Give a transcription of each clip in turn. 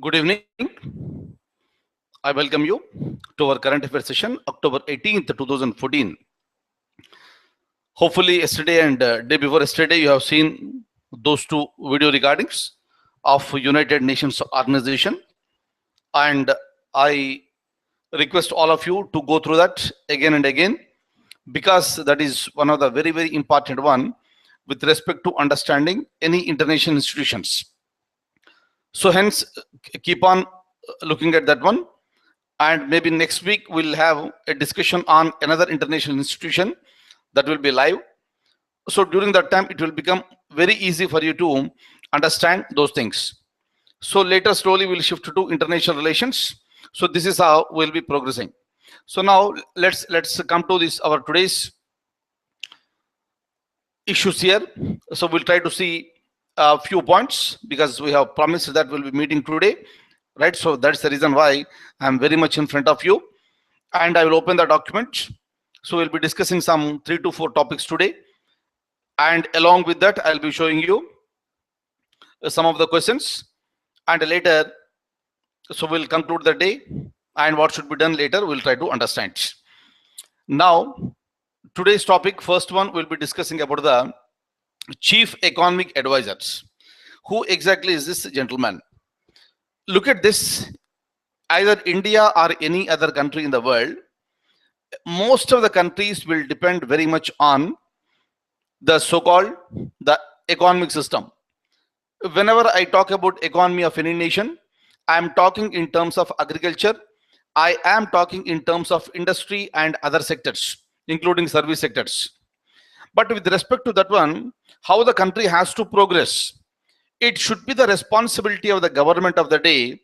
Good evening. I welcome you to our current affairs session, October 18th, 2014. Hopefully, yesterday and day before yesterday, you have seen those two video recordings of United Nations Organization. And I request all of you to go through that again and again, because that is one of the very important one with respect to understanding any international institutions. So hence, keep on looking at that one. And maybe next week we'll have a discussion on another international institution that will be live. So during that time, it will become very easy for you to understand those things. So later, slowly we'll shift to international relations. So this is how we'll be progressing. So now let's come to this our today's issues here. So we'll try to see a few points because we have promised that we'll be meeting today, right? So that's the reason why I'm very much in front of you, and I will open the document. So we'll be discussing some 3 to 4 topics today, and along with that I'll be showing you some of the questions, and later so we'll conclude the day, and what should be done later we'll try to understand. Now today's topic, first one, we'll be discussing about the chief economic advisors. Who exactly is this gentleman? Look at this. Either India or any other country in the world, most of the countries will depend very much on the so-called the economic system. Whenever I talk about economy of any nation, I am talking in terms of agriculture, I am talking in terms of industry and other sectors, including service sectors. But with respect to that one, how the country has to progress, it should be the responsibility of the government of the day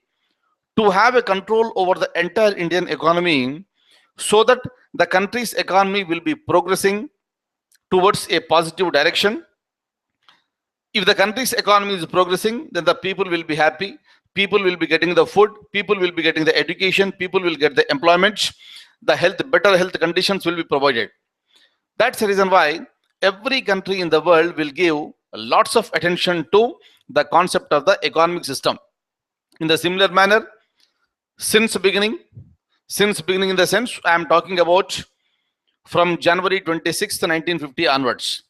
to have a control over the entire Indian economy, so that the country's economy will be progressing towards a positive direction. If the country's economy is progressing, then the people will be happy, people will be getting the food, people will be getting the education, people will get the employment, the health, better health conditions will be provided. That's the reason why every country in the world will give lots of attention to the concept of the economic system. In the similar manner, since beginning in the sense, I am talking about from January 26th, 1950 onwards,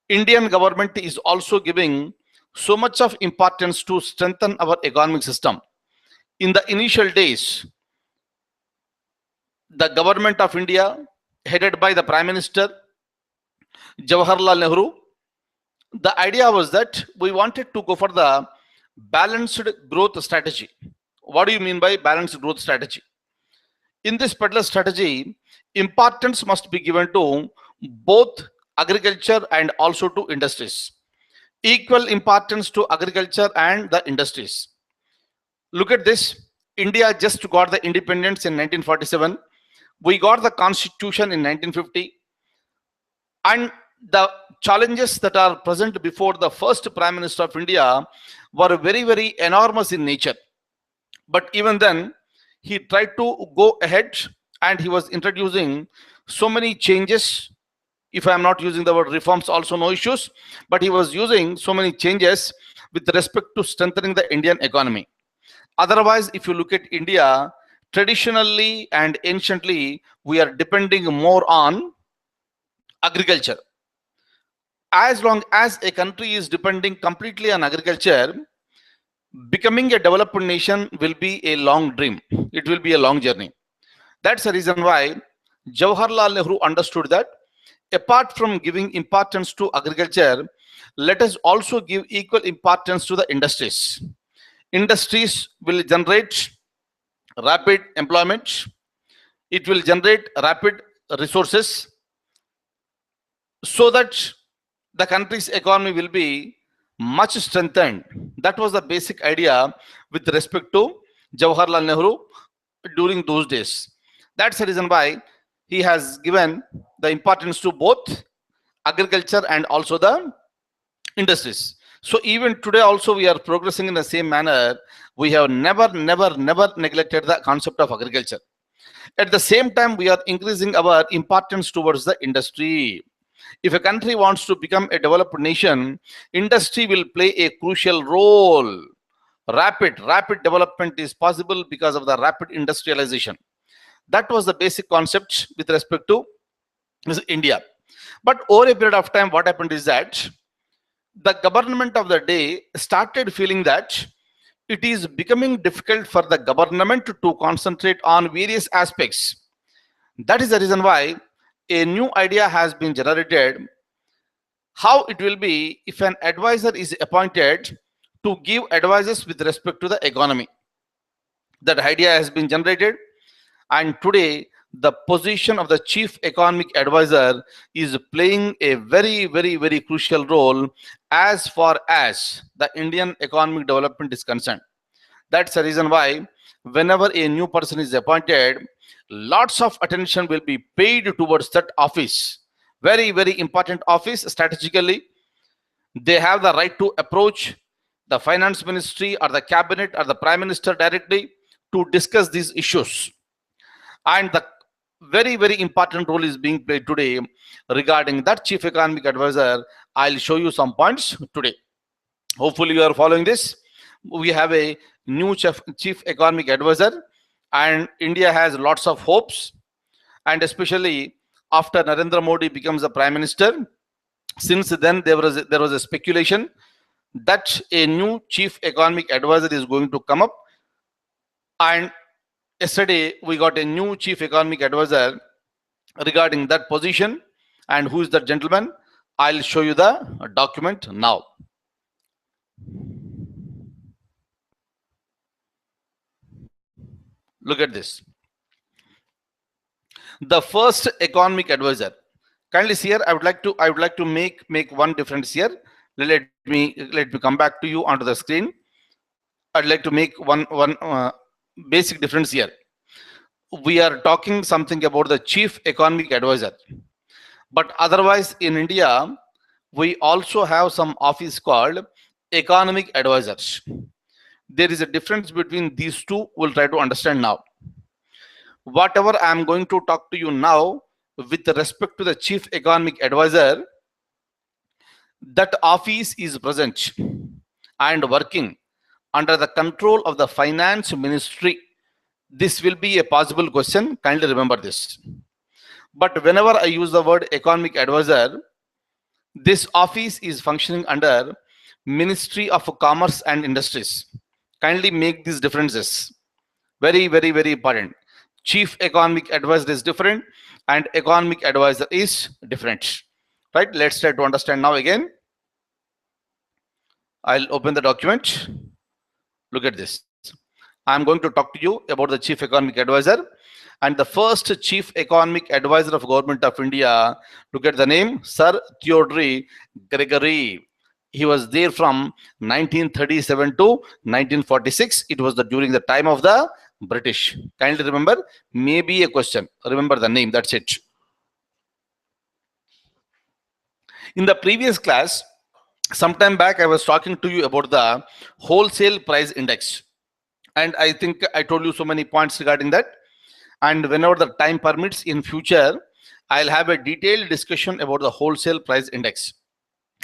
Indian government is also giving so much of importance to strengthen our economic system. In the initial days, the government of India, headed by the Prime Minister Jawaharlal Nehru, the idea was that we wanted to go for the balanced growth strategy. What do you mean by balanced growth strategy? In this particular strategy, importance must be given to both agriculture and also to industries. Equal importance to agriculture and the industries. Look at this. India just got the independence in 1947. We got the constitution in 1950. And the challenges that are present before the first Prime Minister of India were very enormous in nature. But even then, he tried to go ahead and he was introducing so many changes. If I am not using the word reforms, also no issues, but he was using so many changes with respect to strengthening the Indian economy. Otherwise, if you look at India, traditionally and anciently, we are depending more on agriculture. As long as a country is depending completely on agriculture, becoming a developed nation will be a long dream. It will be a long journey. That's the reason why Jawaharlal Nehru understood that apart from giving importance to agriculture, let us also give equal importance to the industries. Industries will generate rapid employment. It will generate rapid resources, so that the country's economy will be much strengthened. That was the basic idea with respect to Jawaharlal Nehru during those days. That's the reason why he has given the importance to both agriculture and also the industries. So even today also we are progressing in the same manner. We have never neglected the concept of agriculture. At the same time, we are increasing our importance towards the industry. If a country wants to become a developed nation, industry will play a crucial role. Rapid development is possible because of the rapid industrialization. That was the basic concept with respect to India. But over a period of time, what happened is that the government of the day started feeling that it is becoming difficult for the government to concentrate on various aspects. That is the reason why a new idea has been generated. How it will be if an advisor is appointed to give advices with respect to the economy. That idea has been generated, and today the position of the chief economic advisor is playing a very crucial role as far as the Indian economic development is concerned. That's the reason why whenever a new person is appointed, lots of attention will be paid towards that office. Very important office strategically. They have the right to approach the finance ministry or the cabinet or the prime minister directly to discuss these issues. And the very important role is being played today regarding that chief economic advisor. I'll show you some points today. Hopefully you are following this. We have a new chief economic advisor, and India has lots of hopes, and especially after Narendra Modi becomes the prime minister. Since then there was a speculation that a new chief economic advisor is going to come up, and yesterday we got a new chief economic advisor regarding that position. And who is that gentleman? I'll show you the document now. Look at this. The first economic advisor. Kindly see here. I would like to make one difference here. Let me come back to you onto the screen. I'd like to make one basic difference here. We are talking something about the chief economic advisor, but otherwise in India we also have some office called economic advisors. There is a difference between these two. We'll try to understand now. Whatever I am going to talk to you now with respect to the chief economic advisor, that office is present and working under the control of the finance ministry. This will be a possible question. Kindly remember this. But whenever I use the word economic advisor, this office is functioning under Ministry of Commerce and Industries. Kindly make these differences. Very important. Chief economic advisor is different and economic advisor is different. Right? Let's try to understand now again. I'll open the document. Look at this. I'm going to talk to you about the chief economic advisor, and the first chief economic advisor of Government of India. Look at the name, Sir Theodore Gregory. He was there from 1937 to 1946. It was during the time of the British. Kindly remember, maybe a question. Remember the name, that's it. In the previous class, sometime back, I was talking to you about the wholesale price index. And I think I told you so many points regarding that. And whenever the time permits in future, I'll have a detailed discussion about the wholesale price index.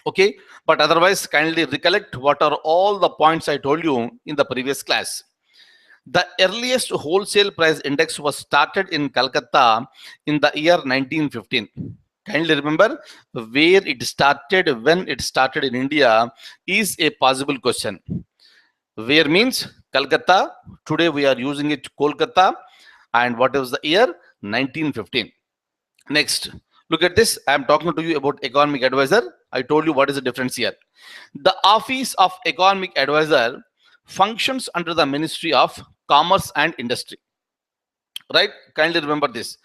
Okay, but otherwise kindly recollect what are all the points I told you in the previous class. The earliest wholesale price index was started in Calcutta in the year 1915. Kindly remember where it started, when it started in India is a possible question. Where means Calcutta. Today we are using it Kolkata. And what was the year? 1915. Next, look at this. I am talking to you about economic advisor. I told you what is the difference here. The office of economic advisor functions under the Ministry of Commerce and Industry. Right? Kindly remember this.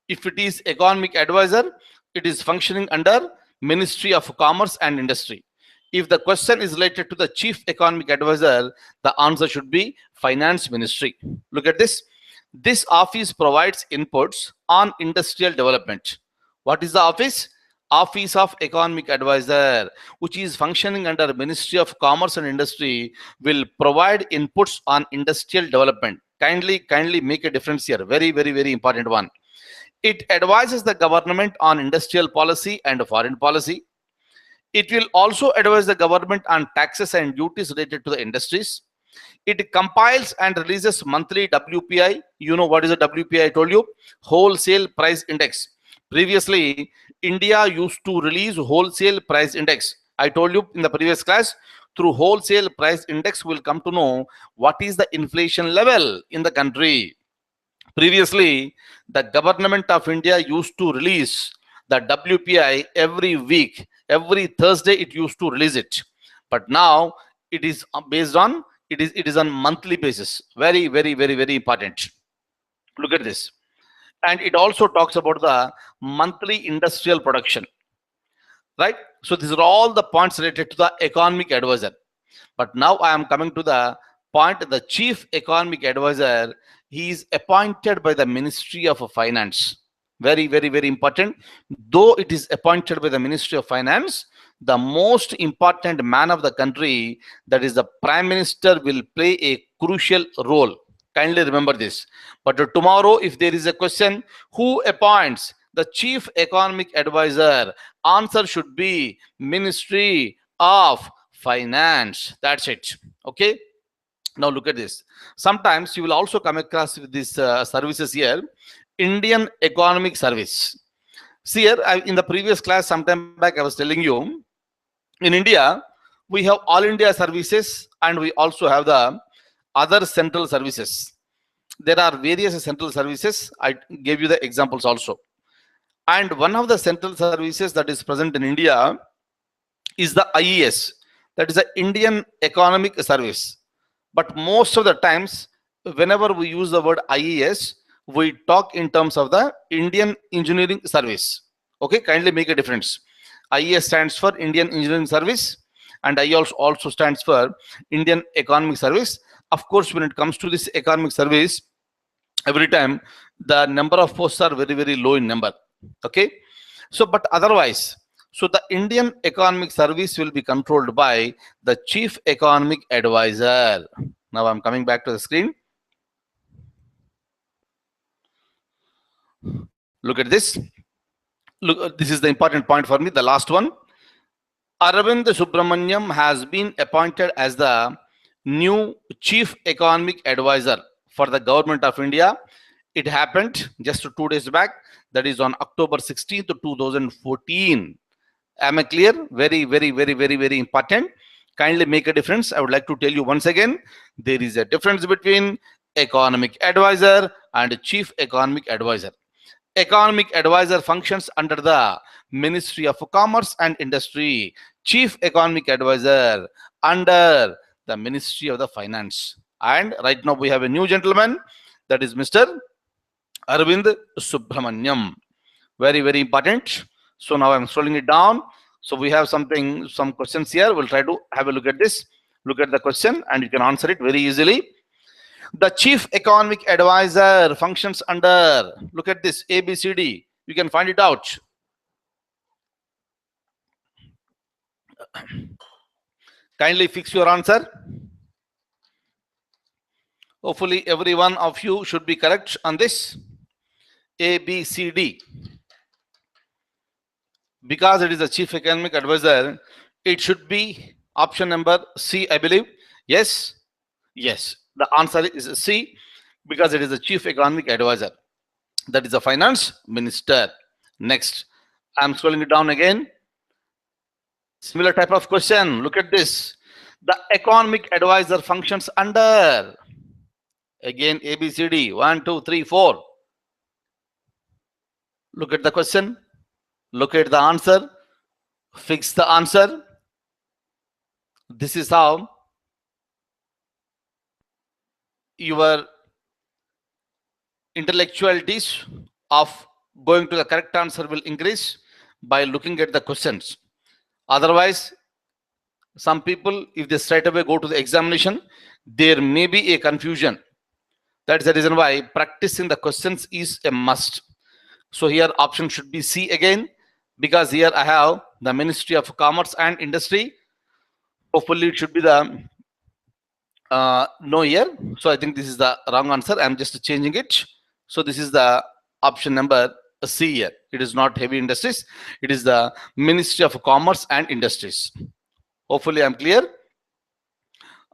If it is economic advisor, it is functioning under Ministry of Commerce and Industry. If the question is related to the chief economic advisor, the answer should be Finance Ministry. Look at this. This office provides inputs on industrial development. What is the office? Office of Economic Advisor, which is functioning under Ministry of Commerce and Industry, will provide inputs on industrial development. Kindly make a difference here. Very important one. It advises the government on industrial policy and foreign policy. It will also advise the government on taxes and duties related to the industries. It compiles and releases monthly WPI. You know what is a WPI? I told you, wholesale price index. Previously, India used to release wholesale price index. I told you in the previous class, through wholesale price index, we'll come to know what is the inflation level in the country. Previously, the government of India used to release the WPI every week. Every Thursday, it used to release it. But now it is based on it is on monthly basis. Very, very, very, very important. Look at this. And it also talks about the monthly industrial production. Right? So these are all the points related to the economic advisor. But now I am coming to the point, the chief economic advisor, he is appointed by the Ministry of Finance. Very, very, very important. Though it is appointed by the Ministry of Finance, the most important man of the country, that is the Prime Minister, will play a crucial role. Kindly remember this. But tomorrow, if there is a question, who appoints the chief economic advisor? Answer should be Ministry of Finance. That's it. Okay. Now look at this. Sometimes you will also come across with these services here. Indian Economic Service. See here, in the previous class sometime back, I was telling you, in India, we have All India services and we also have the other central services. There are various central services. I gave you the examples also. And one of the central services that is present in India is the IES. That is the Indian Economic Service. But most of the times, whenever we use the word IES, we talk in terms of the Indian Engineering Service. Okay, kindly make a difference. IES stands for Indian Engineering Service, and IES also stands for Indian Economic Service. Of course, when it comes to this economic service, every time the number of posts are very, very low in number. Okay, so but otherwise, so the Indian Economic Service will be controlled by the Chief Economic Advisor. Now I'm coming back to the screen. Look at this. Look, this is the important point for me, the last one. Arvind Subramaniam has been appointed as the new Chief Economic Advisor for the Government of India. It happened just 2 days back. That is on October 16th, 2014. Am I clear? Very, very, very, very, very important. Kindly make a difference. I would like to tell you once again, there is a difference between Economic Advisor and Chief Economic Advisor. Economic Advisor functions under the Ministry of Commerce and Industry. Chief Economic Advisor under the Ministry of the Finance. And right now we have a new gentleman, that is Mr. Arvind Subramaniam. Very, very important. So now I'm scrolling it down. So we have some questions here. We'll try to have a look at this. Look at the question and you can answer it very easily. The Chief Economic Advisor functions under, look at this, ABCD. You can find it out. Kindly fix your answer. Hopefully every one of you should be correct on this. ABCD. Because it is the Chief Economic Advisor, it should be option number C, I believe. Yes? Yes. The answer is C, because it is the Chief Economic Advisor. That is the Finance Minister. Next. I'm scrolling it down again. Similar type of question. Look at this. The Economic Advisor functions under. Again, ABCD. 1, 2, 3, 4. Look at the question. Look at the answer. Fix the answer. This is how your intellectualities of going to the correct answer will increase by looking at the questions. Otherwise, some people, if they straight away go to the examination, there may be a confusion. That's the reason why practicing the questions is a must. So here option should be C again, because here I have the Ministry of Commerce and Industry. Hopefully it should be the no here. So I think this is the wrong answer. I'm just changing it. So this is the option number C here. It is not heavy industries. It is the Ministry of Commerce and Industries. Hopefully I'm clear.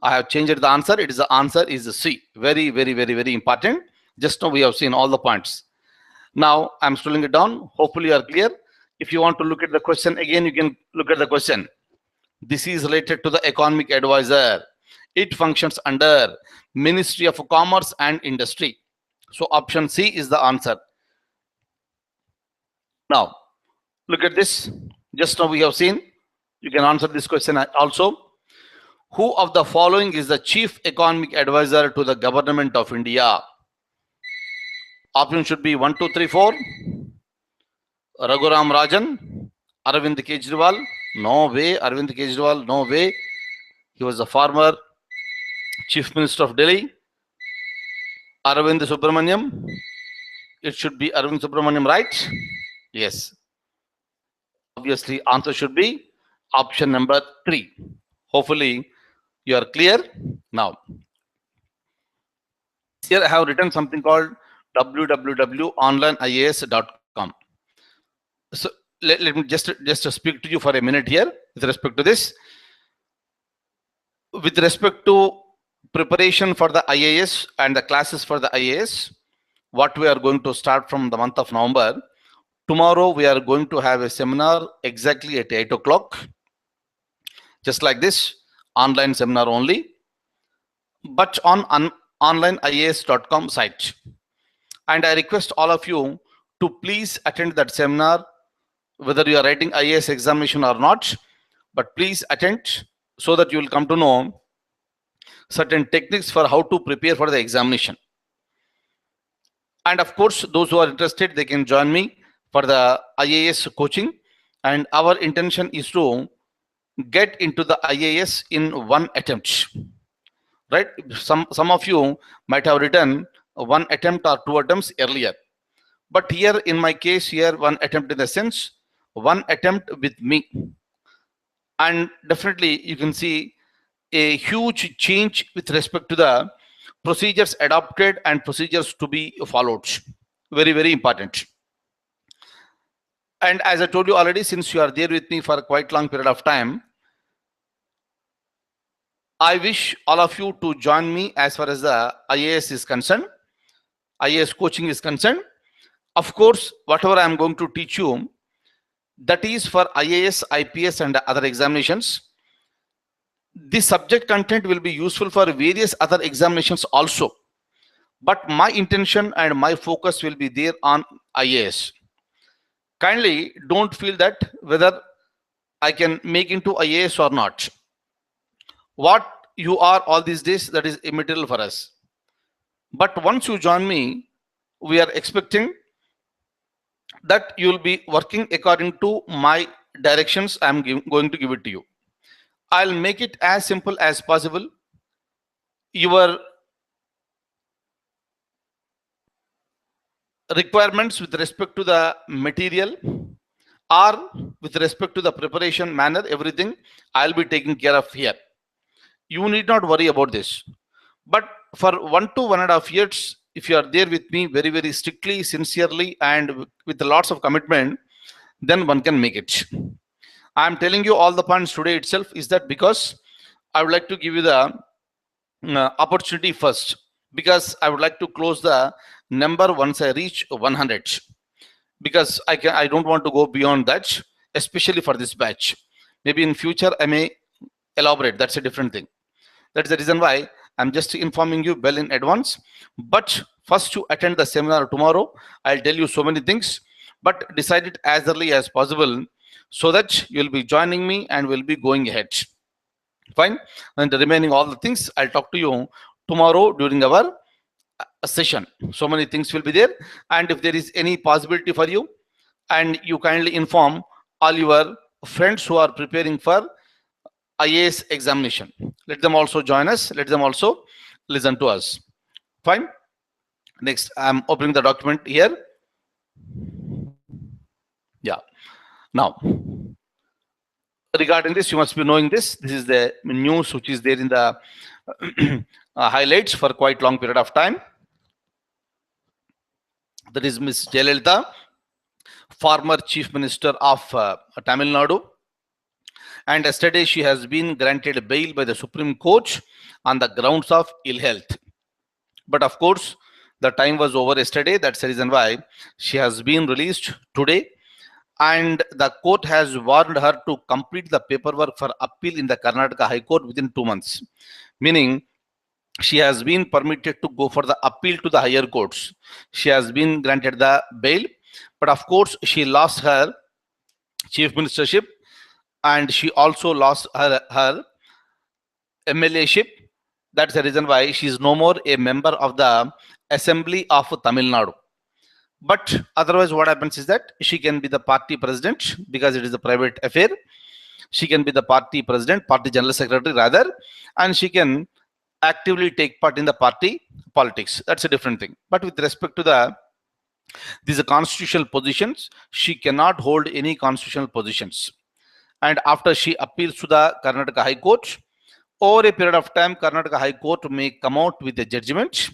I have changed the answer. It is the answer is C. Very, very, very, very important. Just now we have seen all the points. Now I'm scrolling it down. Hopefully you are clear. If you want to look at the question again, you can look at the question. This is related to the economic advisor. It functions under Ministry of Commerce and Industry. So option C is the answer. Now, look at this. Just now we have seen. You can answer this question also. Who of the following is the Chief Economic Advisor to the Government of India? Option should be 1, 2, 3, 4. Raghuram Rajan, Arvind Kejriwal. No way. Arvind Kejriwal, no way. He was the former Chief Minister of Delhi. Arvind Subramaniam. It should be Arvind Subramaniam, right? Yes. Obviously, answer should be option number 3. Hopefully, you are clear now. Here I have written something called www.onlineias.com. So let me just speak to you for a minute here with respect to this. With respect to preparation for the IAS and the classes for the IAS, what we are going to start from the month of November. Tomorrow we are going to have a seminar exactly at 8 o'clock. Just like this, online seminar only, but on onlineias.com site. And I request all of you to please attend that seminar, whether you are writing IAS examination or not, but please attend so that you will come to know certain techniques for how to prepare for the examination. And of course, those who are interested, they can join me for the IAS coaching. And our intention is to get into the IAS in one attempt, right? Some of you might have written one attempt or two attempts earlier, but here in my case here, one attempt in the sense, one attempt with me. And definitely you can see a huge change with respect to the procedures adopted and procedures to be followed. Very, very important. And as I told you already, since you are there with me for a quite long period of time, I wish all of you to join me as far as the IAS is concerned, IAS coaching is concerned. Of course, whatever I am going to teach you, that is for IAS, IPS and other examinations. This subject content will be useful for various other examinations also. But my intention and my focus will be there on IAS. Kindly don't feel that whether I can make into IAS or not. What you are all these days, that is immaterial for us. But once you join me, we are expecting that you will be working according to my directions. I am going to give it to you. I'll make it as simple as possible. Your requirements with respect to the material or with respect to the preparation manner, everything I'll be taking care of here. You need not worry about this. But for 1 to 1.5 years, if you are there with me very, very strictly, sincerely, and with lots of commitment, then one can make it. I am telling you all the points today itself is that because I would like to give you the opportunity first, because I would like to close the number once I reach 100, because I don't want to go beyond that, especially for this batch. Maybe in future I may elaborate. That's a different thing. That's the reason why I'm just informing you well in advance. But first, to attend the seminar tomorrow, I'll tell you so many things, but decide it as early as possible so that you'll be joining me and we'll be going ahead. Fine. And the remaining all the things I'll talk to you tomorrow during our session. So many things will be there. And if there is any possibility for you, and you kindly inform all your friends who are preparing for IAS examination, let them also join us, let them also listen to us. Fine. Next, I'm opening the document here. Yeah. Now, regarding this, you must be knowing this. This is the news which is there in the highlights for quite long period of time. That is Ms. Jayalalitha, former Chief Minister of Tamil Nadu. And yesterday she has been granted bail by the Supreme Court on the grounds of ill health. But of course, the time was over yesterday. That's the reason why she has been released today. And the court has warned her to complete the paperwork for appeal in the Karnataka High Court within 2 months. Meaning, she has been permitted to go for the appeal to the higher courts. She has been granted the bail, but of course, she lost her chief ministership and she also lost her MLA-ship. That's the reason why she is no more a member of the Assembly of Tamil Nadu. But otherwise, what happens is that she can be the party president because it is a private affair. She can be the party president, party general secretary rather, and she can actively take part in the party politics. That's a different thing. But with respect to these constitutional positions, she cannot hold any constitutional positions. And after she appeals to the Karnataka High Court, over a period of time, Karnataka High Court may come out with a judgment.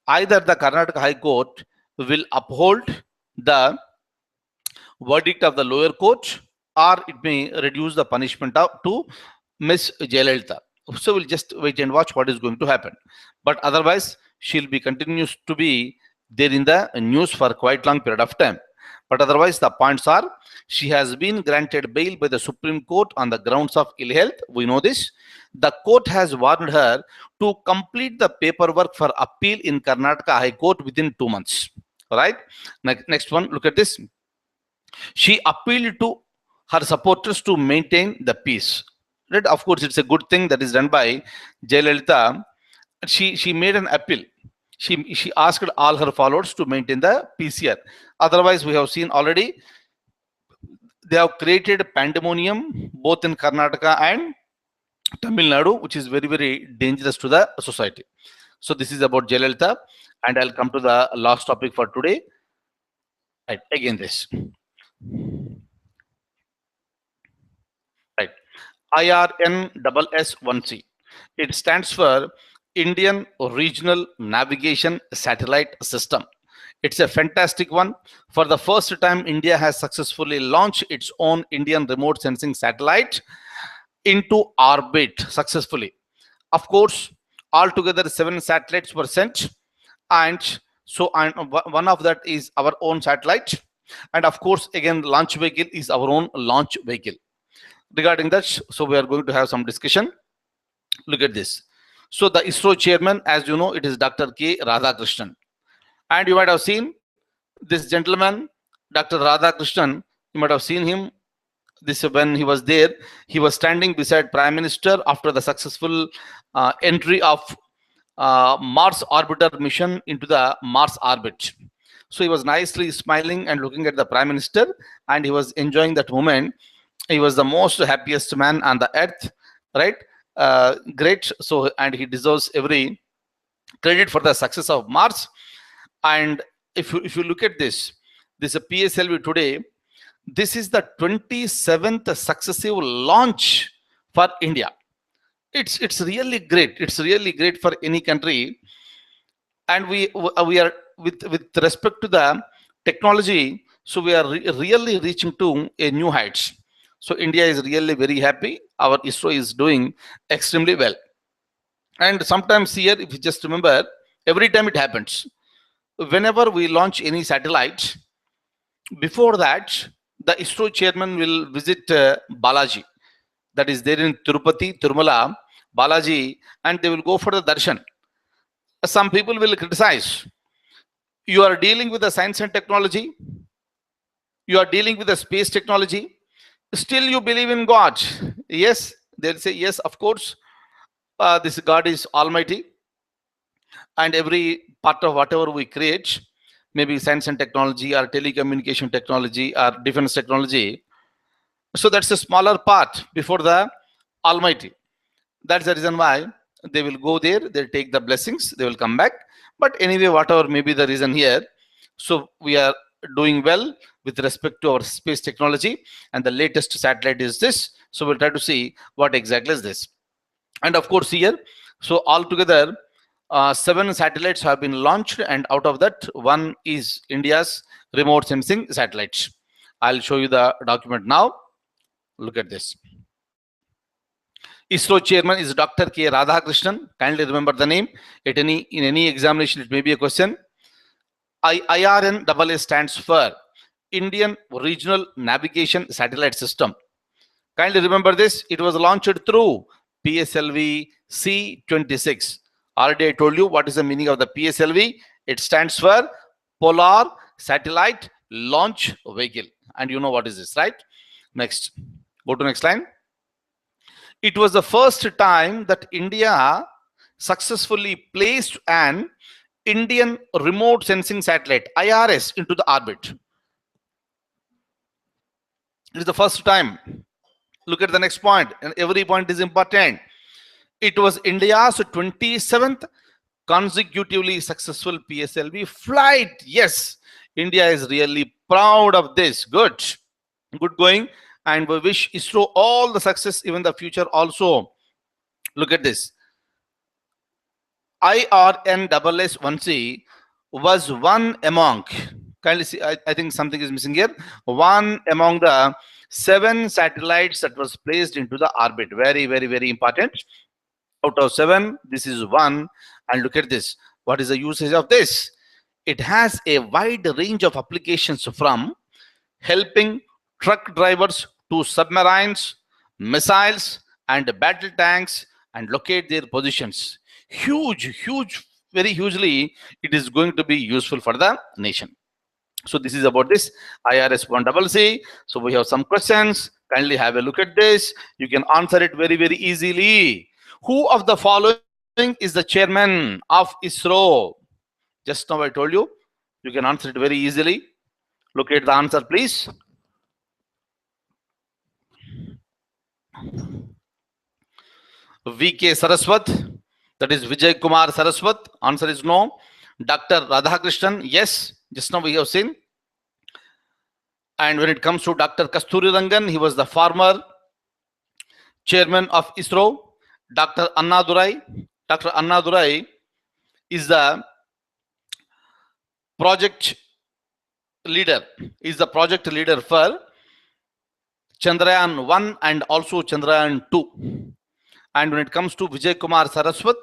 Either the Karnataka High Court will uphold the verdict of the lower court, or it may reduce the punishment to Miss Jayalalitha. So we'll just wait and watch what is going to happen. But otherwise, she'll be continues to be there in the news for quite long period of time. But otherwise, the points are, she has been granted bail by the Supreme Court on the grounds of ill health. We know this. The court has warned her to complete the paperwork for appeal in Karnataka High Court within 2 months. All right. Next one, look at this. She appealed to her supporters to maintain the peace. Right? Of course, it's a good thing that is done by Jayalalitha. She made an appeal. She asked all her followers to maintain the peace here. Otherwise, we have seen already they have created pandemonium both in Karnataka and Tamil Nadu, which is very, very dangerous to the society. So this is about Jayalalitha, and I'll come to the last topic for today. Right, again this. Right, IRNSS1C. It stands for Indian Regional Navigation Satellite System. It's a fantastic one. For the first time, India has successfully launched its own Indian remote sensing satellite into orbit successfully. Of course, altogether 7 satellites were sent, and so one of that is our own satellite. And of course, again, launch vehicle is our own launch vehicle. Regarding that, so we are going to have some discussion. Look at this. So the ISRO chairman, as you know, it is Dr. K. Radhakrishnan. And you might have seen this gentleman, Dr. Radhakrishnan. You might have seen him. This when he was there, he was standing beside Prime Minister after the successful entry of Mars orbiter mission into the Mars orbit. So he was nicely smiling and looking at the Prime Minister, and he was enjoying that moment. He was the most happiest man on the earth, right? Great. So, and he deserves every credit for the success of Mars. And if you look at this is a PSLV today. This is the 27th successive launch for India. It's really great. It's really great for any country. And we are with respect to the technology. So we are really reaching to a new heights. So India is really very happy. Our ISRO is doing extremely well. And sometimes here, if you just remember, every time it happens, whenever we launch any satellite, before that, the ISRO chairman will visit Balaji, that is there in Tirupati, Tirumala, Balaji, and they will go for the darshan. Some people will criticize. You are dealing with the science and technology. You are dealing with the space technology. Still you believe in God. Yes, they'll say, yes, of course, this God is almighty. And every part of whatever we create, maybe science and technology or telecommunication technology or defense technology. So that's a smaller part before the Almighty. That's the reason why they will go there, they'll take the blessings, they will come back. But anyway, whatever may be the reason here, so we are doing well with respect to our space technology, and the latest satellite is this. So we'll try to see what exactly is this. And of course here, so altogether 7 satellites have been launched, and out of that, 1 is India's remote sensing satellites. I'll show you the document now. Look at this. ISRO chairman is Dr. K. Radhakrishnan. Kindly remember the name. In any examination, it may be a question. IRNAA stands for Indian Regional Navigation Satellite System. Kindly remember this. It was launched through PSLV C-26. Already I told you what is the meaning of the PSLV. It stands for Polar Satellite Launch Vehicle. And you know what is this, right? Next. Go to next line. It was the first time that India successfully placed an Indian remote sensing satellite, IRS, into the orbit. It is the first time. Look at the next point, and every point is important. It was India's 27th consecutively successful PSLV flight. Yes, India is really proud of this. Good going. And we wish ISRO all the success, even the future also. Look at this. IRNSS-1C was one among, kindly see, I think something is missing here. One among the 7 satellites that was placed into the orbit. Very, very, very important. Out of 7, this is 1. And look at this. What is the usage of this? It has a wide range of applications, from helping truck drivers to submarines, missiles, and battle tanks, and locate their positions. Huge, very hugely, it is going to be useful for the nation. So this is about this IRS-1CC. So we have some questions. Kindly have a look at this. You can answer it very, very easily. Who of the following is the chairman of ISRO? Just now I told you. You can answer it very easily. Look at the answer, please. VK Saraswat, that is Vijay Kumar Saraswat. Answer is no. Dr. Radhakrishnan, yes, just now we have seen. And when it comes to Dr. Kasturi Rangan, he was the former chairman of ISRO. Dr. Annadurai is the project leader, for Chandrayaan 1 and also Chandrayaan 2. And when it comes to Vijay Kumar Saraswat,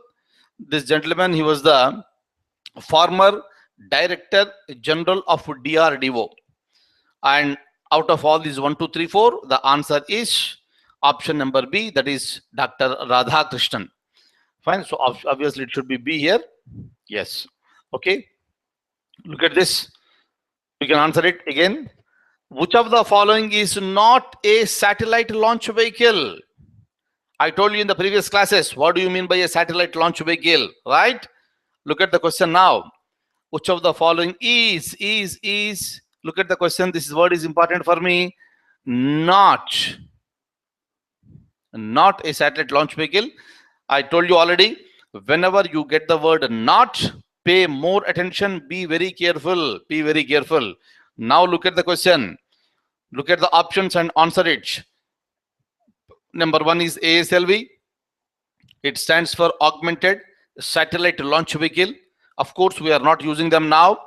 this gentleman, he was the former Director General of DRDO. And out of all these 1, 2, 3, 4, the answer is option number B, that is Dr. Radhakrishnan. Fine. So obviously it should be B here. Yes. Okay. Look at this. You can answer it again. Which of the following is not a satellite launch vehicle? I told you in the previous classes, what do you mean by a satellite launch vehicle, right? Look at the question now. Which of the following is, look at the question. This word is important for me. Not a satellite launch vehicle. I told you already, whenever you get the word not, pay more attention. Be very careful. Now look at the question. Look at the options and answer it. Number 1 is ASLV. It stands for Augmented Satellite Launch Vehicle. Of course, we are not using them now.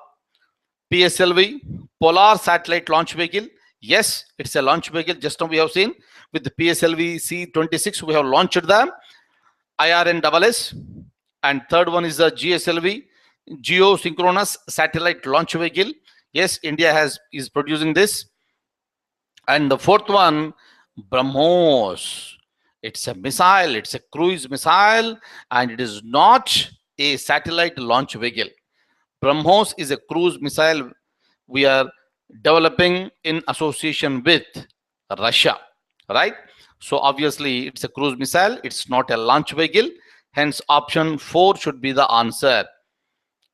PSLV, Polar Satellite Launch Vehicle. Yes, it's a launch vehicle. Just now we have seen with the PSLV C-26, we have launched the IRNSS. And third one is the GSLV, Geosynchronous Satellite Launch Vehicle. Yes, India is producing this. And the fourth one, BrahMos. It's a missile, it's a cruise missile, and it is not a satellite launch vehicle. BrahMos is a cruise missile we are developing in association with Russia, right? So obviously it's a cruise missile, it's not a launch vehicle. Hence option 4 should be the answer.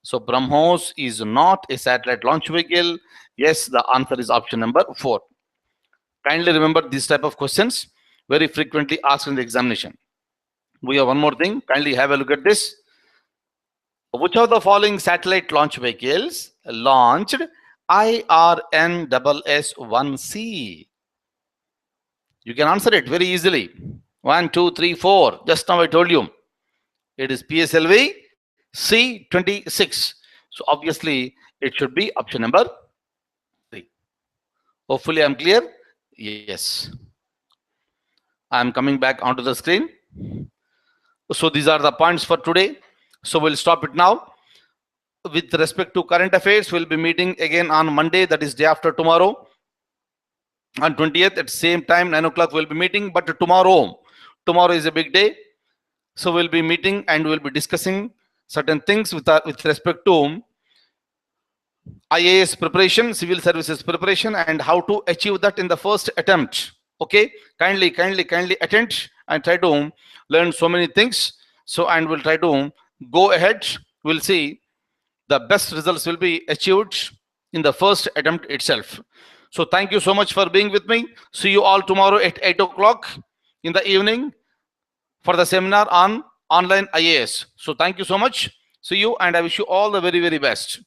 So BrahMos is not a satellite launch vehicle. Yes, the answer is option number 4. Kindly remember these type of questions, very frequently asked in the examination. We have one more thing. Kindly have a look at this. Which of the following satellite launch vehicles launched IRNSS-1C? You can answer it very easily. 1, 2, 3, 4. Just now I told you. It is PSLV C-26. So obviously it should be option number 3. Hopefully I'm clear. Yes. I'm coming back onto the screen. So these are the points for today. So we'll stop it now. With respect to current affairs, we'll be meeting again on Monday, that is day after tomorrow. On 20th at same time, 9 o'clock we'll be meeting. But tomorrow is a big day. So we'll be meeting and we'll be discussing certain things with respect to IAS preparation, civil services preparation, and how to achieve that in the first attempt. Okay, kindly attend and try to learn so many things. So, and we'll try to go ahead. We'll see the best results will be achieved in the first attempt itself. So thank you so much for being with me. See you all tomorrow at 8 o'clock in the evening for the seminar on online IAS. So thank you so much. See you, and I wish you all the very, very best.